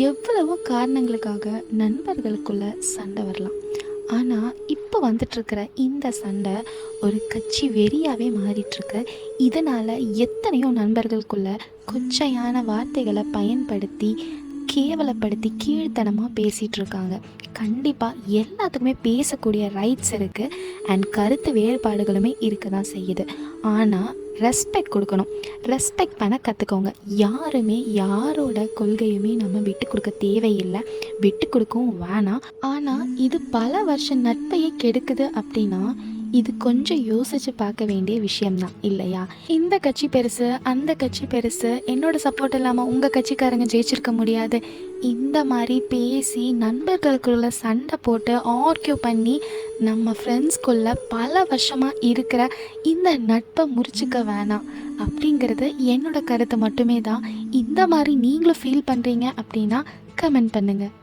எவ்வளவோ காரணங்களுக்காக நண்பர்களுக்குள்ள சண்டை வரலாம். ஆனால் இப்போ வந்துட்டுருக்கிற இந்த சண்டை ஒரு கட்சி வெறியாகவே மாறிட்டுருக்கு. இதனால் எத்தனையோ நண்பர்களுக்குள்ள கொச்சையான வார்த்தைகளை பயன்படுத்தி கேவலப்படுத்தி கீழ்த்தனமாக பேசிகிட்டு இருக்காங்க. கண்டிப்பாக எல்லாத்துக்குமே பேசக்கூடிய ரைட்ஸ் இருக்குது அண்ட் கருத்து வேறுபாடுகளுமே இருக்க தான் செய்யுது. ஆனால் ரெஸ்பெக்ட் கொடுக்கணும். ரெஸ்பெக்ட் பண்ண கற்றுக்கோங்க. யாருமே யாரோட கொள்கையுமே நம்ம விட்டு கொடுக்க தேவையில்லை, விட்டு கொடுக்கவும் வேணாம். ஆனால் இது பல வருஷம் நட்பையே கெடுக்குது அப்படின்னா இது கொஞ்சம் யோசித்து பார்க்க வேண்டிய விஷயம்தான் இல்லையா? இந்த கட்சி பெருசு, அந்த கட்சி பெருசு, என்னோட சப்போர்ட் இல்லாமல் உங்கள் கட்சிக்காரங்க ஜெயிச்சிருக்க முடியாது, இந்த மாதிரி பேசி நண்பர்களுக்குள்ள சண்டை போட்டு ஆர்கியூ பண்ணி நம்ம ஃப்ரெண்ட்ஸ்குள்ளே பல வருஷமாக இருக்கிற இந்த நட்பை முறிச்சிக்க வேணாம் அப்படிங்கிறது என்னோட கருத்து மட்டுமே தான். இந்த மாதிரி நீங்களும் ஃபீல் பண்ணுறீங்க அப்படின்னா கமெண்ட் பண்ணுங்கள்.